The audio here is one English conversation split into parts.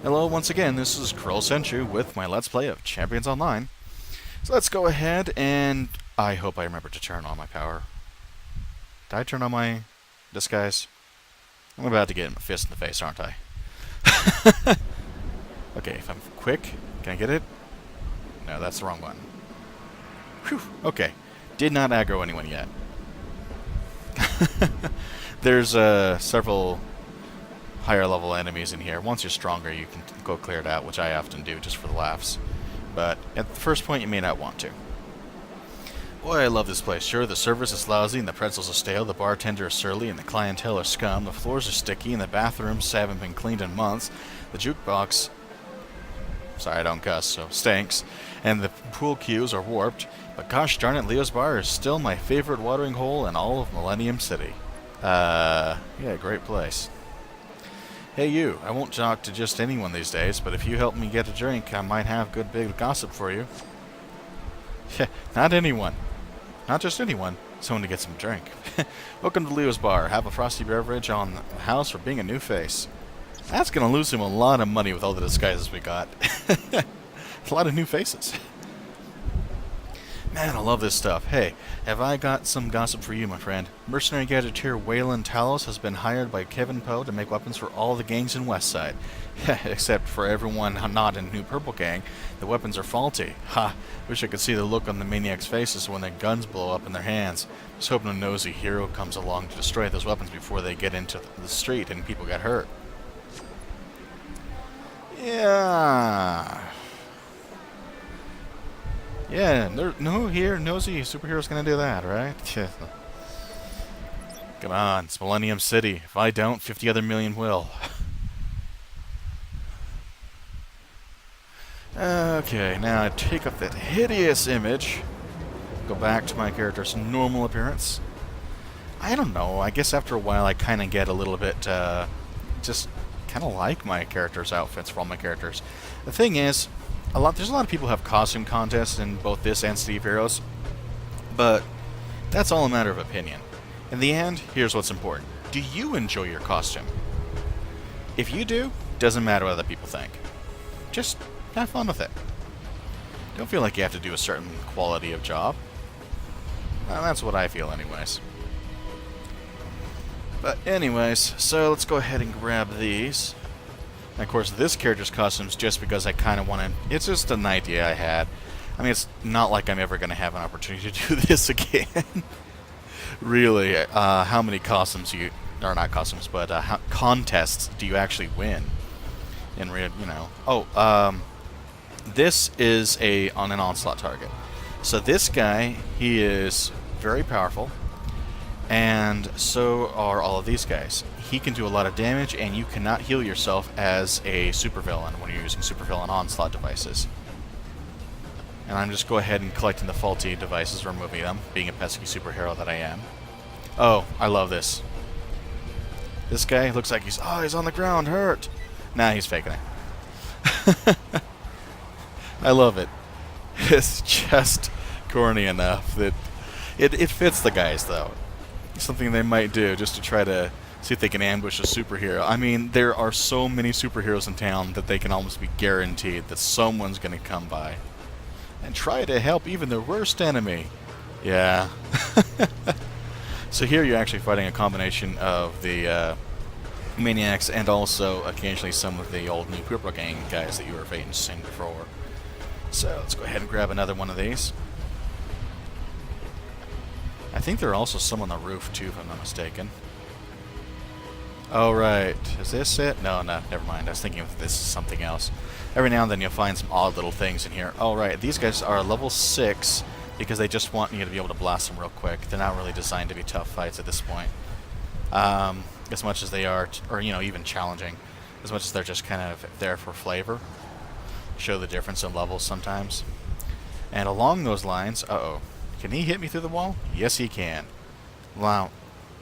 Hello once again, this is Kroll Sentry with my Let's Play of Champions Online. So let's go ahead and I hope I remember to turn on my power. Did I turn on my disguise? I'm about to get a fist in the face, aren't I? Okay, if I'm quick, can I get it? No, that's the wrong one. Whew, okay. Did not aggro anyone yet. There's several higher level enemies in here. Once you're stronger, you can go clear it out, which I often do just for the laughs. But at the first point, you may not want to. Boy, I love this place. Sure, the service is lousy, and the pretzels are stale, the bartender is surly, and the clientele are scum, the floors are sticky, and the bathrooms haven't been cleaned in months, the jukebox... Sorry, I don't cuss, so stinks. And the pool cues are warped, but gosh darn it, Leo's Bar is still my favorite watering hole in all of Millennium City. Yeah, great place. Hey you, I won't talk to just anyone these days, but if you help me get a drink, I might have good big gossip for you. Not anyone. Not just anyone. Someone to get some drink. Welcome to Leo's Bar. Have a frosty beverage on the house for being a new face. That's going to lose him a lot of money with all the disguises we got. A lot of new faces. Man, I love this stuff. Hey, have I got some gossip for you, my friend? Mercenary gadgeteer Waylon Talos has been hired by Kevin Poe to make weapons for all the gangs in Westside. Except for everyone not in New Purple Gang. The weapons are faulty. Ha! Wish I could see the look on the maniacs' faces when their guns blow up in their hands. Just hoping a nosy hero comes along to destroy those weapons before they get into the street and people get hurt. Yeah, no nosy superhero's gonna do that, right? Come on, it's Millennium City. If I don't, 50 other million will. Okay, now I take up that hideous image, go back to my character's normal appearance. I don't know, I guess after a while I kind of get a little bit, just kind of like my character's outfits for all my characters. The thing is, there's a lot of people who have costume contests in both this and Steve Heroes, but that's all a matter of opinion. In the end, here's what's important. Do you enjoy your costume? If you do, doesn't matter what other people think. Just have fun with it. Don't feel like you have to do a certain quality of job. Well, that's what I feel anyways. But anyways, so let's go ahead and grab these. And of course, this character's costume is just because I kind of want to... It's just an idea I had. I mean, it's not like I'm ever going to have an opportunity to do this again. Really, how many costumes you... Or not costumes, but how contests do you actually win? In real, you know... Oh, this is on an onslaught target. So this guy, he is very powerful. And so are all of these guys. He can do a lot of damage, and you cannot heal yourself as a supervillain when you're using supervillain onslaught devices. And I'm just go ahead and collecting the faulty devices, removing them, being a pesky superhero that I am. Oh, I love this. This guy looks like he's on the ground, hurt. Nah, he's faking it. I love it. It's just corny enough that it fits the guys, though. Something they might do just to try to see if they can ambush a superhero. I mean, there are so many superheroes in town that they can almost be guaranteed that someone's going to come by and try to help even the worst enemy. Yeah. So here you're actually fighting a combination of the maniacs and also occasionally some of the old New Purple Gang guys that you were facing before. So let's go ahead and grab another one of these. I think there are also some on the roof, too, if I'm not mistaken. Oh, right. Is this it? No, never mind. I was thinking if this is something else. Every now and then you'll find some odd little things in here. Oh, right. These guys are level 6 because they just want you to be able to blast them real quick. They're not really designed to be tough fights at this point. As much as they are, or, you know, even challenging. As much as they're just kind of there for flavor. Show the difference in levels sometimes. And along those lines, uh-oh. Can he hit me through the wall? Yes, he can. Wow.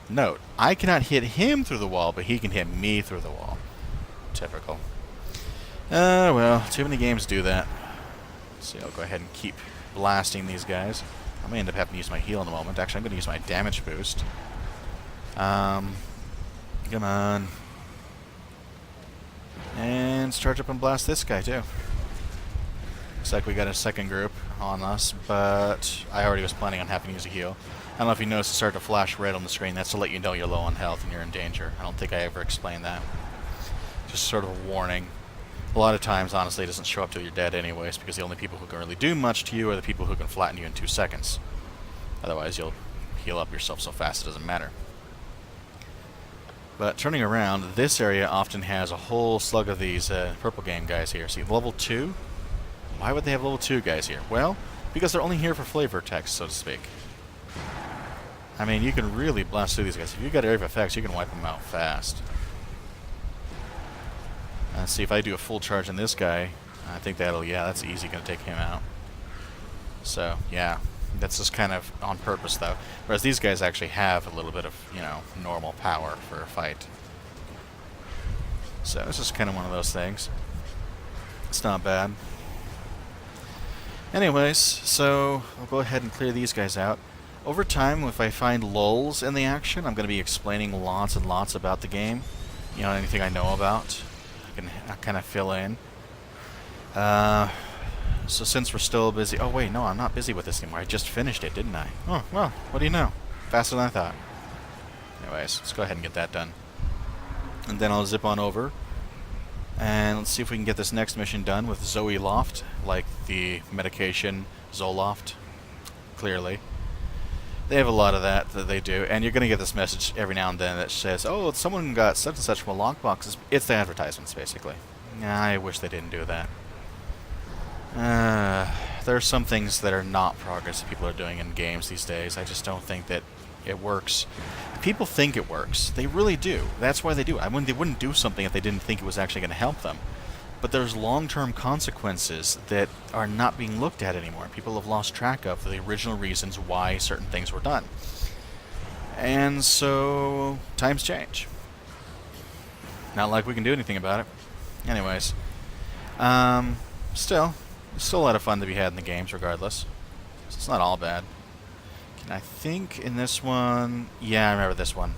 Note, I cannot hit him through the wall, but he can hit me through the wall. Typical. Well, too many games do that. So I'll go ahead and keep blasting these guys. I may end up having to use my heal in a moment. Actually, I'm going to use my damage boost. Come on. let's charge up and blast this guy too. Looks like we got a second group on us, but I already was planning on having to use a heal. I don't know if you noticed it started to flash red on the screen. That's to let you know you're low on health and you're in danger. I don't think I ever explained that. Just sort of a warning. A lot of times, honestly, it doesn't show up till you're dead anyways, because the only people who can really do much to you are the people who can flatten you in 2 seconds. Otherwise, you'll heal up yourself so fast it doesn't matter. But turning around, this area often has a whole slug of these purple game guys here. See, level 2? Why would they have level 2 guys here? Well, because they're only here for flavor text, so to speak. I mean, you can really blast through these guys. If you've got area of effects, you can wipe them out fast. See, if I do a full charge on this guy, I think that'll, yeah, that's easy going to take him out. So, yeah, that's just kind of on purpose, though. Whereas these guys actually have a little bit of, you know, normal power for a fight. So, it's just kind of one of those things. It's not bad. Anyways, so I'll go ahead and clear these guys out. Over time, if I find lulls in the action, I'm going to be explaining lots and lots about the game. You know, anything I know about, I can kind of fill in. So since we're still busy... Oh, wait, no, I'm not busy with this anymore. I just finished it, didn't I? Oh, well, what do you know? Faster than I thought. Anyways, let's go ahead and get that done. And then I'll zip on over. And let's see if we can get this next mission done with Zoe Loft, like the medication Zoloft, clearly. They have a lot of that they do, and you're going to get this message every now and then that says, oh, someone got such and such from a lockbox. It's the advertisements, basically. I wish they didn't do that. There are some things that are not progress that people are doing in games these days. I just don't think that it works. People think it works. They really do. That's why they do it. I mean, they wouldn't do something if they didn't think it was actually going to help them. But there's long-term consequences that are not being looked at anymore. People have lost track of the original reasons why certain things were done. And so, times change. Not like we can do anything about it. Anyways. Still a lot of fun to be had in the games, regardless. So it's not all bad. I think in this one... Yeah, I remember this one.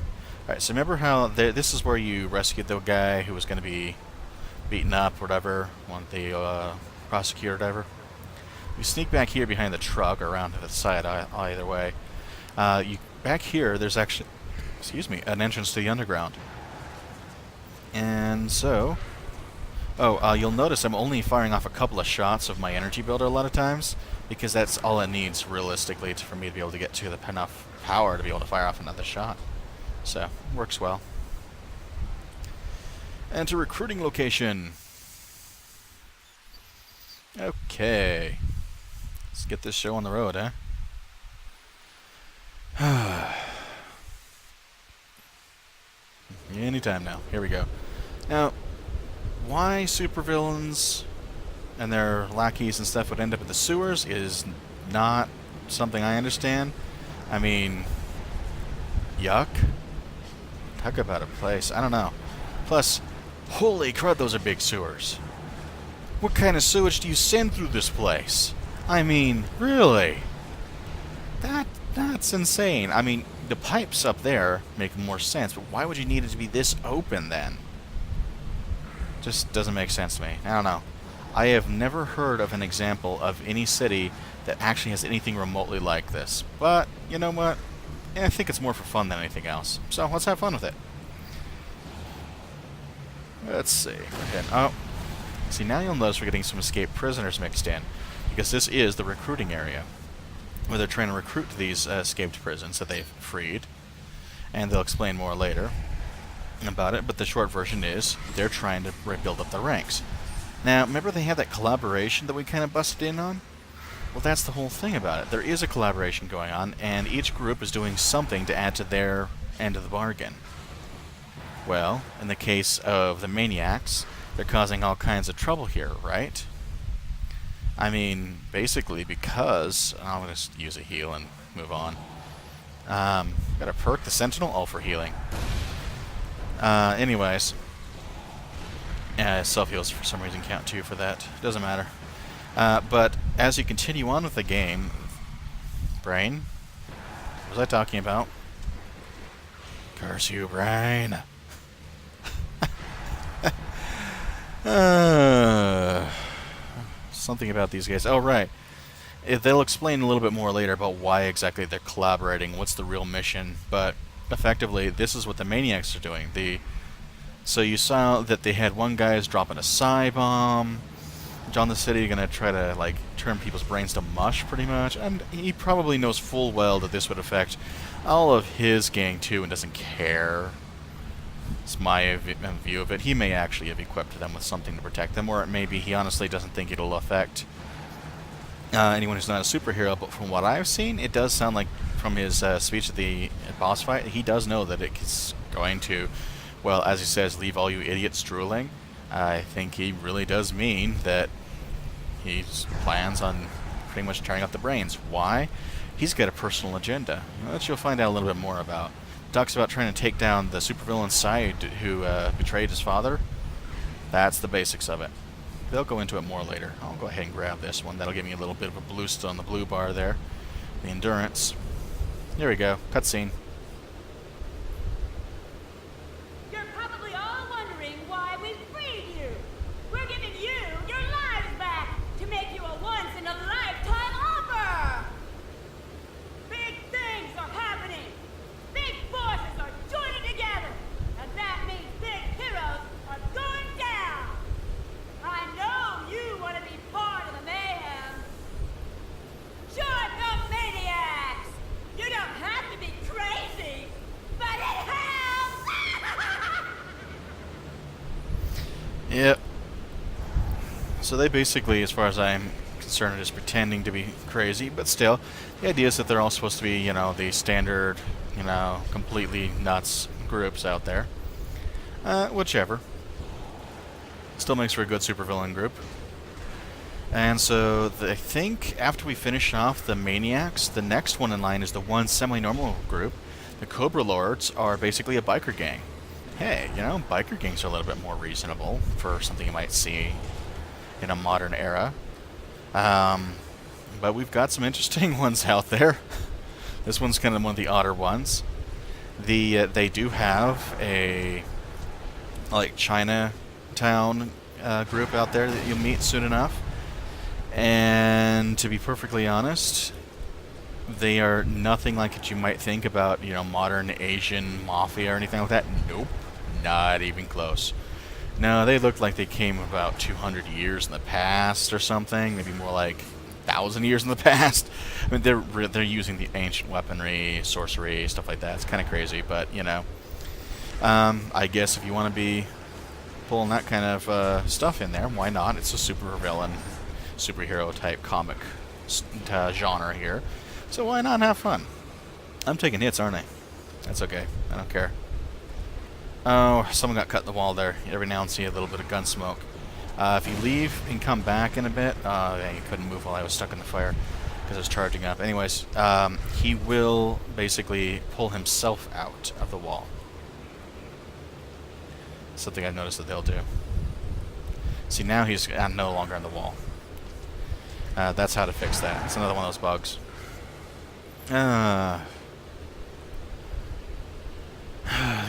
Alright, so remember how... this is where you rescued the guy who was going to be beaten up, or whatever. The prosecutor, or whatever. You sneak back here behind the truck, or around to the side, either way. Back here, there's actually... Excuse me, an entrance to the underground. And so... Oh, you'll notice I'm only firing off a couple of shots of my energy builder a lot of times, because that's all it needs, realistically, for me to be able to get to enough power to be able to fire off another shot. So, works well. Enter recruiting location. Okay. Let's get this show on the road, huh? Anytime now. Here we go. Now, why supervillains and their lackeys and stuff would end up in the sewers is not something I understand. I mean, yuck. Talk about a place. I don't know. Plus, holy crud, those are big sewers. What kind of sewage do you send through this place? I mean, really? That's insane. I mean, the pipes up there make more sense, but why would you need it to be this open then? Just doesn't make sense to me. I don't know. I have never heard of an example of any city that actually has anything remotely like this. But, you know what? I think it's more for fun than anything else. So, let's have fun with it. Let's see. Oh. See, now you'll notice we're getting some escaped prisoners mixed in. Because this is the recruiting area, where they're trying to recruit these escaped prisons that they've freed. And they'll explain more later about it, but the short version is they're trying to build up their ranks. Now, remember they had that collaboration that we kind of busted in on? Well, that's the whole thing about it. There is a collaboration going on, and each group is doing something to add to their end of the bargain. Well, in the case of the Maniacs, they're causing all kinds of trouble here, right? I mean, basically because... I'm going to use a heal and move on. Gotta perk the Sentinel, all for healing. Anyways. Self-heals for some reason count too for that. Doesn't matter. But as you continue on with the game... Brain? What was I talking about? Curse you, Brain. something about these guys. Oh, right. They'll explain a little bit more later about why exactly they're collaborating, what's the real mission, but effectively, this is what the Maniacs are doing. So you saw that they had one guy is dropping a psi bomb. John the City gonna try to like turn people's brains to mush, pretty much, and he probably knows full well that this would affect all of his gang too, and doesn't care. It's my view of it. He may actually have equipped them with something to protect them, or maybe he honestly doesn't think it'll affect anyone who's not a superhero. But from what I've seen, it does sound like from his speech at the boss fight, he does know that it's going to, well, as he says, leave all you idiots drooling. I think he really does mean that he plans on pretty much tearing up the brains. Why? He's got a personal agenda, which you'll find out a little bit more about. Talks about trying to take down the supervillain side who betrayed his father. That's the basics of it. They'll go into it more later. I'll go ahead and grab this one. That'll give me a little bit of a boost on the blue bar there. The endurance. There we go. Cutscene. You're probably all wondering why we freed you. We're giving you your lives back to make you a once-in-a-lifetime offer. Big things are happening. Big forces are joining together. And that means big heroes are going down. I know you want to be part of the mayhem. Join the Maniacs. You don't have to be crazy, but it helps. Yep. So they basically, as far as I'm concerned, are just pretending to be crazy, but still, the idea is that they're all supposed to be, you know, the standard, you know, completely nuts groups out there. Whichever. Still makes for a good supervillain group. And so I think after we finish off the Maniacs, the next one in line is the one semi-normal group. The Cobra Lords are basically a biker gang. Hey, you know, biker gangs are a little bit more reasonable for something you might see in a modern era. But we've got some interesting ones out there. This one's kind of one of the odder ones. They do have a like Chinatown group out there that you'll meet soon enough. And to be perfectly honest, they are nothing like what you might think about, you know, modern Asian mafia or anything like that. Nope, not even close. No, they look like they came about 200 years in the past or something, maybe more like 1,000 years in the past. I mean, they're using the ancient weaponry, sorcery, stuff like that. It's kind of crazy, but you know, I guess if you want to be pulling that kind of stuff in there, why not? It's a superhero type comic genre here, so why not have fun? I'm taking hits, aren't I? That's okay. I don't care. Oh, someone got cut in the wall there. Every now and then see a little bit of gun smoke. If you leave and come back in a bit, yeah, you couldn't move while I was stuck in the fire because I was charging up. Anyways, he will basically pull himself out of the wall. Something I've noticed that they'll do. See, now he's no longer on the wall. That's how to fix that. It's another one of those bugs.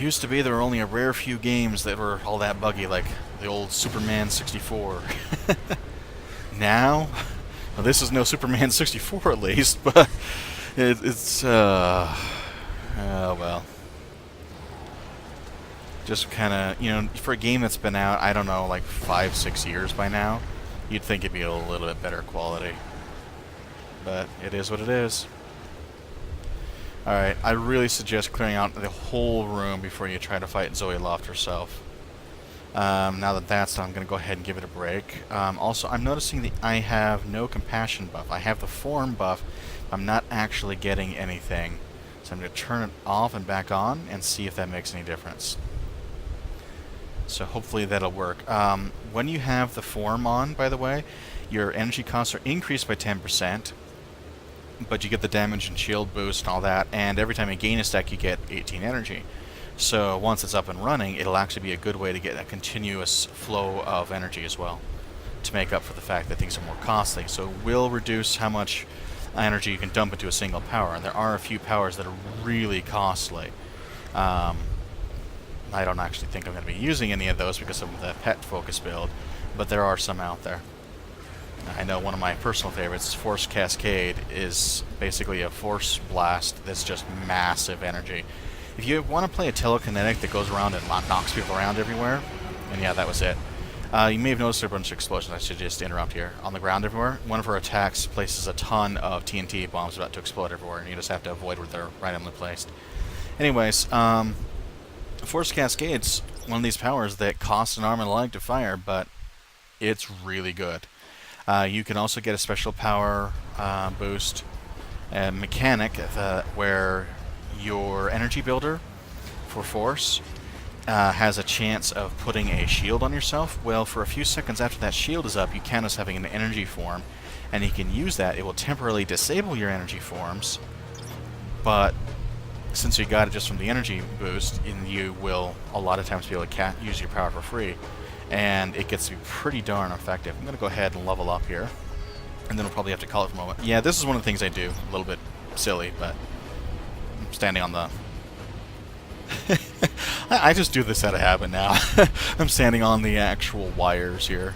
Used to be there were only a rare few games that were all that buggy, like the old Superman 64. Now, well, this is no Superman 64 at least, but it's well. Just kind of, you know, for a game that's been out, I don't know, like 5-6 years by now, you'd think it'd be a little bit better quality. But it is what it is. Alright, I really suggest clearing out the whole room before you try to fight Zoe Loft herself. Now that that's done, I'm going to go ahead and give it a break. Also, I'm noticing that I have no compassion buff. I have the form buff, but I'm not actually getting anything. So I'm going to turn it off and back on and see if that makes any difference. So hopefully that'll work. When you have the form on, by the way, your energy costs are increased by 10%, but you get the damage and shield boost and all that, and every time you gain a stack you get 18 energy. So once it's up and running, it'll actually be a good way to get a continuous flow of energy as well, to make up for the fact that things are more costly. So it will reduce how much energy you can dump into a single power, and there are a few powers that are really costly. I don't actually think I'm going to be using any of those because of the pet focus build, but there are some out there. I know one of my personal favorites, Force Cascade, is basically a force blast that's just massive energy. If you want to play a telekinetic that goes around and knocks people around everywhere, and yeah, that was it. You may have noticed a bunch of explosions. I should just interrupt here. On the ground everywhere, one of her attacks places a ton of TNT bombs about to explode everywhere, and you just have to avoid where they're randomly placed. Anyways, Force Cascade's one of these powers that costs an arm and a leg to fire, but it's really good. You can also get a special power boost mechanic where your energy builder for Force has a chance of putting a shield on yourself. Well, for a few seconds after that shield is up, you count as having an energy form, and you can use that. It will temporarily disable your energy forms, but since you got it just from the energy boost, you will a lot of times be able to use your power for free, and it gets to be pretty darn effective. I'm going to go ahead and level up here, and then we'll probably have to call it for a moment. Yeah, this is one of the things I do. A little bit silly, but I'm standing on the... I just do this out of habit now. I'm standing on the actual wires here,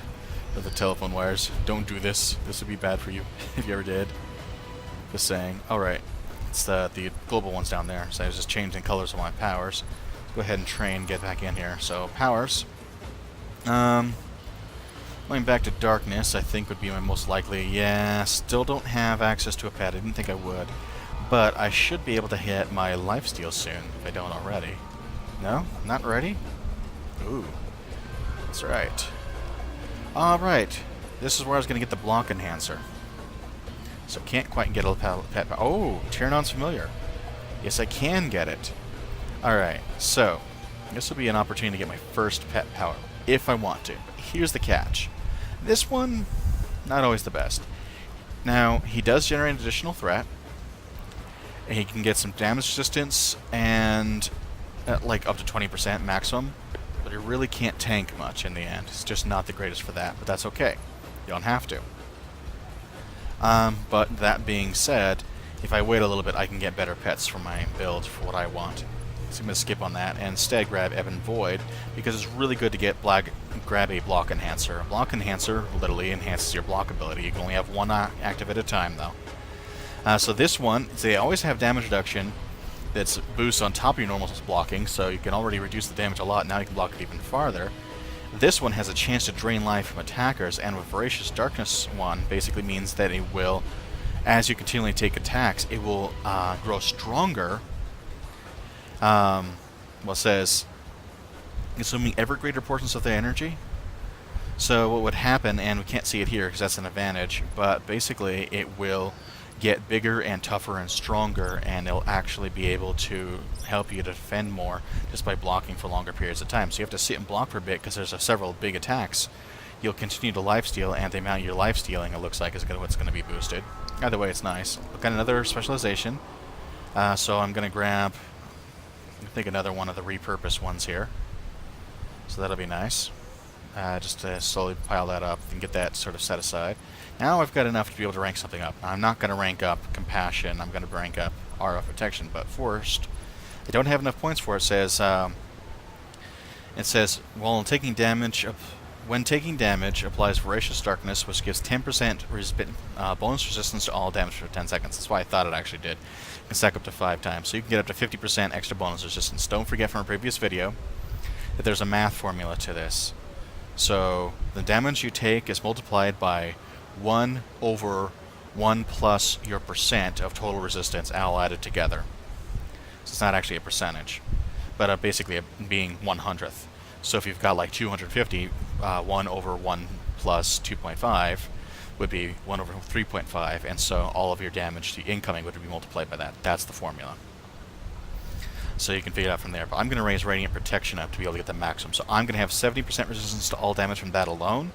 the telephone wires. Don't do this. This would be bad for you if you ever did. Just saying. Alright. It's the global ones down there. So I was just changing colors of my powers. Let's go ahead and train, get back in here. So, powers. Going back to darkness, I think would be my most likely. Yeah, still don't have access to a pet. I didn't think I would. But I should be able to hit my lifesteal soon, if I don't already. No? Not ready? Ooh. That's right. Alright. This is where I was going to get the block enhancer. So can't quite get a pet. Oh, Tyrannon's familiar. Yes, I can get it. Alright, so this will be an opportunity to get my first pet power, if I want to. But here's the catch. This one, not always the best. Now, he does generate an additional threat. He can get some damage resistance and like up to 20% maximum, but he really can't tank much in the end. It's just not the greatest for that, but that's okay. You don't have to. But that being said, if I wait a little bit, I can get better pets for my build for what I want. So I'm going to skip on that and instead grab Ebon Void, because it's really good to grab a block enhancer. A block enhancer literally enhances your block ability. You can only have one active at a time, though. So this one, they always have damage reduction that's boosts on top of your normal blocking, so you can already reduce the damage a lot. Now you can block it even farther. This one has a chance to drain life from attackers, and with Voracious Darkness one basically means that it will, as you continually take attacks, it will grow stronger. Well, it says, consuming ever greater portions of the energy. So what would happen, and we can't see it here because that's an advantage, but basically it will get bigger and tougher and stronger, and it'll actually be able to help you defend more just by blocking for longer periods of time. So you have to sit and block for a bit because there's several big attacks. You'll continue to lifesteal, and the amount you're lifestealing, it looks like, is what's going to be boosted. Either way, it's nice. I've got another specialization, so I'm going to grab, I think, another one of the repurposed ones here. So that'll be nice. Just to slowly pile that up and get that sort of set aside. Now I've got enough to be able to rank something up. Now, I'm not going to rank up Compassion, I'm going to rank up RF Protection, but first, I don't have enough points for it. It says, when taking damage, applies Voracious Darkness, which gives 10% bonus resistance to all damage for 10 seconds. That's why I thought it actually did. You can stack up to 5 times, so you can get up to 50% extra bonus resistance. Don't forget from a previous video that there's a math formula to this. So the damage you take is multiplied by 1 over 1 plus your percent of total resistance, all added together. So it's not actually a percentage, but basically being 1/100th. So if you've got like 250, 1 over 1 plus 2.5 would be 1 over 3.5, and so all of your damage to incoming would be multiplied by that. That's the formula. So you can figure it out from there. But I'm going to raise Radiant Protection up to be able to get the maximum. So I'm going to have 70% resistance to all damage from that alone.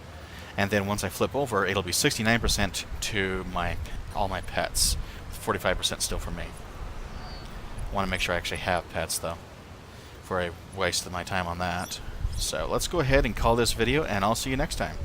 And then once I flip over, it'll be 69% to all my pets. 45% still for me. I want to make sure I actually have pets, though, before I waste my time on that. So let's go ahead and call this video, and I'll see you next time.